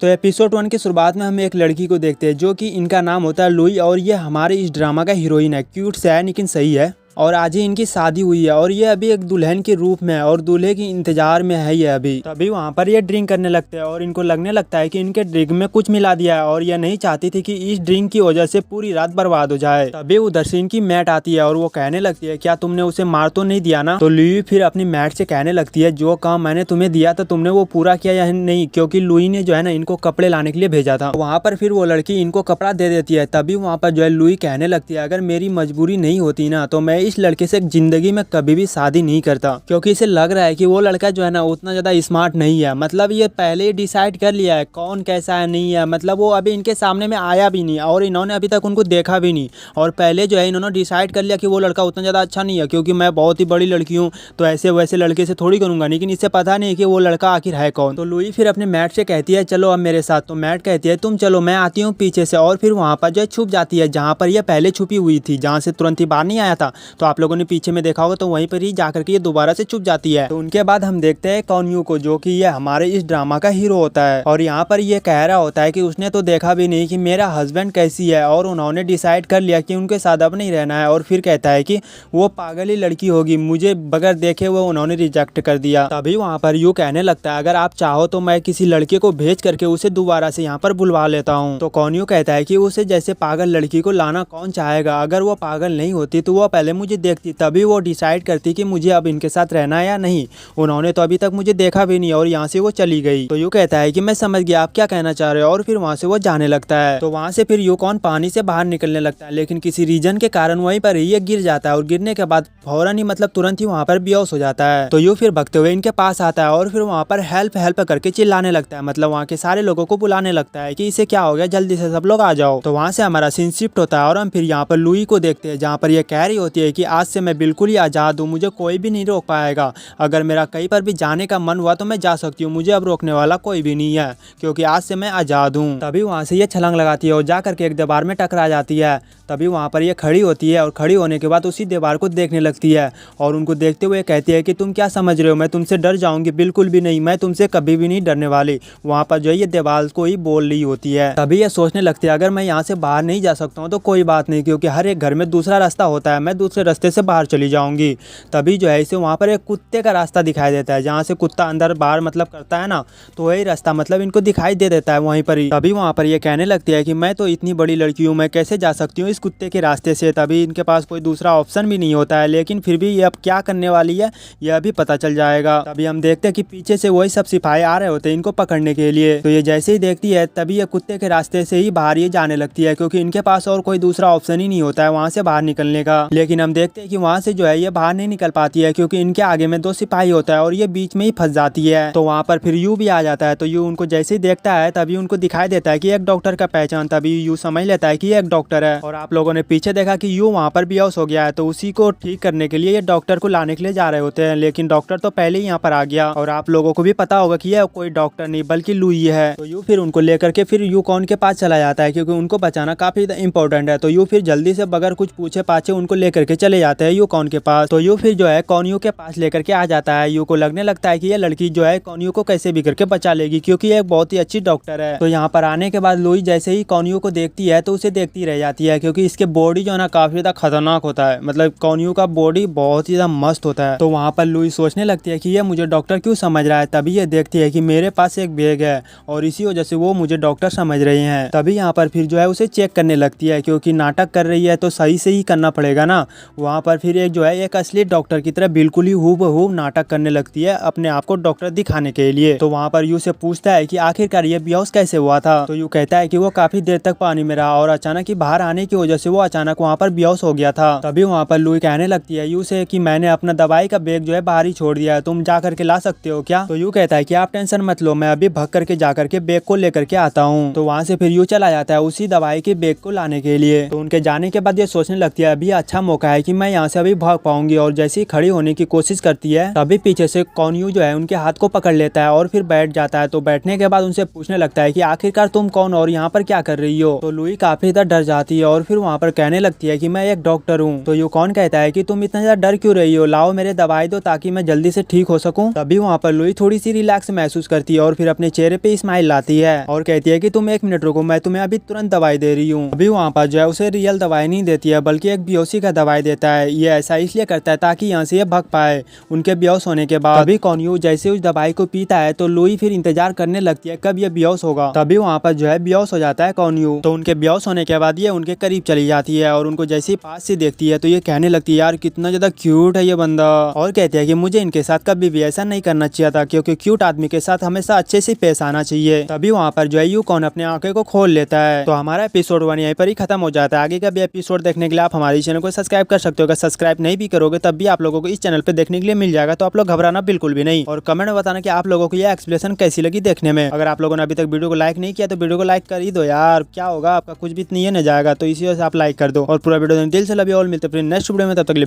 तो एपिसोड 1 की शुरुआत में हम एक लड़की को देखते हैं जो कि इनका नाम होता है लुई और ये हमारे इस ड्रामा का हीरोइन है। क्यूट से है लेकिन सही है और आज ही इनकी शादी हुई है और ये अभी एक दुल्हन के रूप में है और दूल्हे की इंतजार में है ये अभी। तभी वहाँ पर ये ड्रिंक करने लगते हैं और इनको लगने लगता है कि इनके ड्रिंक में कुछ मिला दिया है और ये नहीं चाहती थी कि इस ड्रिंक की वजह से पूरी रात बर्बाद हो जाए। तभी उधर से इनकी मैट आती है और वो कहने लगती है क्या तुमने उसे मार तो नहीं दिया ना। तो लुई फिर अपनी मैट से कहने लगती है जो काम मैंने तुम्हें दिया था तुमने वो पूरा किया या नहीं, क्योंकि लुई ने जो है ना इनको कपड़े लाने के लिए भेजा था। वहाँ पर फिर वो लड़की इनको कपड़ा दे देती है। तभी वहाँ पर जो है लुई कहने लगती है अगर मेरी मजबूरी नहीं होती ना तो मैं इस लड़के से जिंदगी में कभी भी शादी नहीं करता, क्योंकि इसे लग रहा है कि वो लड़का जो है ना उतना ज्यादा स्मार्ट नहीं है। मतलब ये पहले ही डिसाइड कर लिया है कौन कैसा है नहीं है, मतलब वो अभी इनके सामने में आया भी नहीं और इन्होंने अभी तक उनको देखा भी नहीं और पहले जो है इन्होंने डिसाइड कर लिया कि वो लड़का उतना ज्यादा अच्छा नहीं है क्योंकि मैं बहुत ही बड़ी लड़की हूँ तो ऐसे वैसे लड़के से थोड़ी करूंगा। लेकिन इससे पता नहीं कि वो लड़का आखिर है कौन। तो लुई फिर अपने मैट से कहती है चलो अब मेरे साथ। तो मैट कहती है तुम चलो मैं आती हूँ पीछे से, और फिर वहाँ पर जो है छुप जाती है जहाँ पर यह पहले छुपी हुई थी, जहाँ से तुरंत ही बाहर नहीं आया था। तो आप लोगों ने पीछे में देखा होगा तो वहीं पर ही जाकर के ये दोबारा से छुप जाती है। तो उनके बाद हम देखते हैं कॉन्यू को जो कि ये हमारे इस ड्रामा का हीरो होता है और यहाँ पर ये कह रहा होता है कि उसने तो देखा भी नहीं कि मेरा हस्बैंड कैसी है और उन्होंने डिसाइड कर लिया कि उनके साथ अब नहीं रहना है। और फिर कहता है कि वो पागल ही लड़की होगी, मुझे बगैर देखे वो उन्होंने रिजेक्ट कर दिया। तभी वहाँ पर यू कहने लगता है अगर आप चाहो तो मैं किसी लड़के को भेज करके उसे दोबारा से यहाँ पर बुलवा लेता हूँ। तो कॉन्यू कहता है कि उसे जैसे पागल लड़की को लाना कौन चाहेगा, अगर वो पागल नहीं होती तो वो पहले मुझे देखती तभी वो डिसाइड करती कि मुझे अब इनके साथ रहना है या नहीं। उन्होंने तो अभी तक मुझे देखा भी नहीं और यहाँ से वो चली गई। तो यू कहता है कि मैं समझ गया आप क्या कहना चाह रहे हो और फिर वहाँ से वो जाने लगता है। तो वहाँ से फिर यूकॉन पानी से बाहर निकलने लगता है लेकिन किसी रीजन के कारण वहीं पर ये गिर जाता है और गिरने के बाद फौरन ही मतलब तुरंत ही वहाँ पर बेहोश हो जाता है। तो यू फिर भगते हुए इनके पास आता है और फिर वहाँ पर हेल्प हेल्प करके चिल्लाने लगता है, मतलब वहाँ के सारे लोगों को बुलाने लगता है कि इसे क्या हो गया जल्दी से सब लोग आ जाओ। तो वहाँ से हमारा सीन शिफ्ट होता है और हम फिर यहाँ पर लुई को देखते हैं जहाँ पर यह कह रही होती है कि आज से मैं बिल्कुल ही आज़ाद हूँ, मुझे कोई भी नहीं रोक पाएगा। अगर मेरा कहीं पर भी जाने का मन हुआ तो मैं जा सकती हूँ, मुझे अब रोकने वाला कोई भी नहीं है क्योंकि आज से मैं आज़ाद हूँ। तभी वहाँ से ये छलांग लगाती है और जा करके एक दीवार में टकरा जाती है। तभी वहाँ पर ये खड़ी होती है और खड़ी होने के बाद उसी दीवार को देखने लगती है और उनको देखते हुए कहती है कि तुम क्या समझ रहे हो मैं तुमसे डर जाऊंगी, बिल्कुल भी नहीं, मैं तुमसे कभी भी नहीं डरने वाली। वहाँ पर जो है ये दीवार को ही बोल रही होती है। तभी ये सोचने लगती है अगर मैं यहाँ से बाहर नहीं जा सकता हूँ तो कोई बात नहीं, क्योंकि हर एक घर में दूसरा रास्ता होता है, मैं दूसरे रास्ते से बाहर चली जाऊंगी। तभी जो है इसे वहाँ पर एक कुत्ते का रास्ता दिखाई देता है, जहाँ से कुत्ता अंदर बाहर मतलब करता है ना, तो वही रास्ता मतलब इनको दिखाई दे देता है वहीं पर ही। तभी वहाँ पर ये कहने लगती है कि मैं तो इतनी बड़ी लड़की हूँ, मैं कैसे जा सकती हूँ इस कुत्ते के रास्ते से। तभी इनके पास कोई दूसरा ऑप्शन भी नहीं होता है, लेकिन फिर भी ये अब क्या करने वाली है यह भी पता चल जाएगा। तभी हम देखते हैं कि पीछे से वही सब सिपाही आ रहे होते हैं इनको पकड़ने के लिए। तो ये जैसे ही देखती है तभी ये कुत्ते के रास्ते से ही बाहर ये जाने लगती है, क्योंकि इनके पास और कोई दूसरा ऑप्शन ही नहीं होता है वहाँ से बाहर निकलने का। लेकिन हम देखते हैं कि वहाँ से जो है ये बाहर नहीं निकल पाती है, क्योंकि इनके आगे में 2 सिपाही होता है और ये बीच में ही फंस जाती है। तो वहाँ पर फिर यू भी आ जाता है। तो यू उनको जैसे ही देखता है तभी उनको दिखाई देता है कि एक डॉक्टर का पहचान। तभी यू समझ लेता है कि ये एक डॉक्टर है और आप लोगों ने पीछे देखा कि यू वहाँ पर बेहोश हो गया है, तो उसी को ठीक करने के लिए ये डॉक्टर को लाने के लिए जा रहे होते हैं। लेकिन डॉक्टर तो पहले ही यहाँ पर आ गया और आप लोगों को भी पता होगा कि यह कोई डॉक्टर नहीं बल्कि लुई है। तो यू फिर उनको लेकर के फिर यूकॉन के पास चला जाता है, क्योंकि उनको बचाना काफी इंपॉर्टेंट है। तो यू फिर जल्दी से बगैर कुछ पूछे पाछे उनको लेकर के चले जाते हैं यूकॉन के पास। तो यू फिर जो है कॉन्यू के पास लेकर के आ जाता है। यू को लगने लगता है कि ये लड़की जो है कॉन्यू को कैसे भी करके बचा लेगी, क्योंकि ये एक बहुत ही अच्छी डॉक्टर है। तो यहाँ पर आने के बाद लुई जैसे ही कॉन्यू को देखती है तो उसे देखती रह जाती है, क्योंकि इसके बॉडी जो है ना काफी ज्यादा खतरनाक होता है, मतलब कॉन्यू का बॉडी बहुत ही ज्यादा मस्त होता है। तो वहाँ पर लुई सोचने लगती है कि ये मुझे डॉक्टर क्यों समझ रहा है। तभी ये देखती है कि मेरे पास एक बैग है और इसी वजह से वो मुझे डॉक्टर समझ रहे हैं। तभी यहाँ पर फिर जो है उसे चेक करने लगती है, क्योंकि नाटक कर रही है तो सही से ही करना पड़ेगा ना। वहाँ पर फिर एक जो है एक असली डॉक्टर की तरह बिल्कुल ही हूबहू नाटक करने लगती है अपने आप को डॉक्टर दिखाने के लिए। तो वहाँ पर यू से पूछता है कि आखिरकार ये बेहोश कैसे हुआ था। तो यू कहता है कि वो काफी देर तक पानी में रहा और अचानक ही बाहर आने की वजह से वो अचानक वहाँ पर बेहोश हो गया था। तभी वहाँ पर लुई कहने लगती है यू से कि मैंने अपना दवाई का बैग जो है बाहर ही छोड़ दिया है, तुम जा करके ला सकते हो क्या। तो यू कहता है कि आप टेंशन मत लो, मैं अभी भग करके जा करके बैग को लेकर के आता हूँ। तो वहाँ से फिर यू चला जाता है उसी दवाई के बैग को लाने के लिए। तो उनके जाने के बाद ये सोचने लगती है अभी अच्छा मौका है है कि मैं यहाँ से अभी भाग पाऊंगी और जैसे ही खड़ी होने की कोशिश करती है तभी पीछे से कॉन्यू जो है उनके हाथ को पकड़ लेता है और फिर बैठ जाता है। तो बैठने के बाद उनसे पूछने लगता है कि आखिरकार तुम कौन और यहाँ पर क्या कर रही हो। तो लुई काफी ज्यादा डर जाती है और फिर वहाँ पर कहने लगती है कि मैं एक डॉक्टर हूँ। तो यूकॉन कहता है कि तुम इतना ज्यादा डर क्यों रही हो, लाओ मेरे दवाई दो ताकि मैं जल्दी से ठीक हो सकूं। तभी वहाँ पर लुई थोड़ी सी रिलैक्स महसूस करती है और फिर अपने चेहरे पे स्माइल लाती है और कहती है कि तुम 1 मिनट रुको, मैं तुम्हें अभी तुरंत दवाई दे रही हूँ। अभी वहाँ पर जो है उसे रियल दवाई नहीं देती है बल्कि एक बेहोशी का दवाई देता है। ये ऐसा इसलिए करता है ताकि यहाँ से ये भाग पाए उनके बेहोश होने के बाद। तभी कॉन्यू जैसे उस दवाई को पीता है तो लुई फिर इंतजार करने लगती है कब ये बेहोश होगा। तभी वहाँ पर जो है बेहोश हो जाता है कॉन्यू। तो उनके बेहोश होने के बाद ये उनके करीब चली जाती है और उनको जैसे ही पास से देखती है तो ये कहने लगती है यार कितना ज्यादा क्यूट है ये बंदा, और कहती है कि मुझे इनके साथ कभी भी ऐसा नहीं करना चाहिए था क्योंकि क्यूट आदमी के साथ हमेशा अच्छे से पेश आना चाहिए। तभी वहाँ पर जो है यूकॉन अपने आंखें को खोल लेता है। तो हमारा एपिसोड 1 यहीं पर ही खत्म हो जाता है। आगे का भी एपिसोड देखने के लिए आप हमारे चैनल को सब्सक्राइब कर सकते हो। अगर सब्सक्राइब नहीं भी करोगे तब भी आप लोगों को इस चैनल पे देखने के लिए मिल जाएगा। तो आप लोग घबराना बिल्कुल भी नहीं और कमेंट में बताना कि आप लोगों को ये एक्सप्लेनेशन कैसी लगी देखने में। अगर आप लोगों ने अभी तक वीडियो को लाइक नहीं किया तो वीडियो को लाइक कर ही दो यार, क्या होगा आपका कुछ भी नहीं है न जाएगा। तो इसी वजह से आप लाइक कर दो और पूरा वीडियो दिल से लव यू ऑल। मिलते हैं नेक्स्ट वीडियो में, तब तक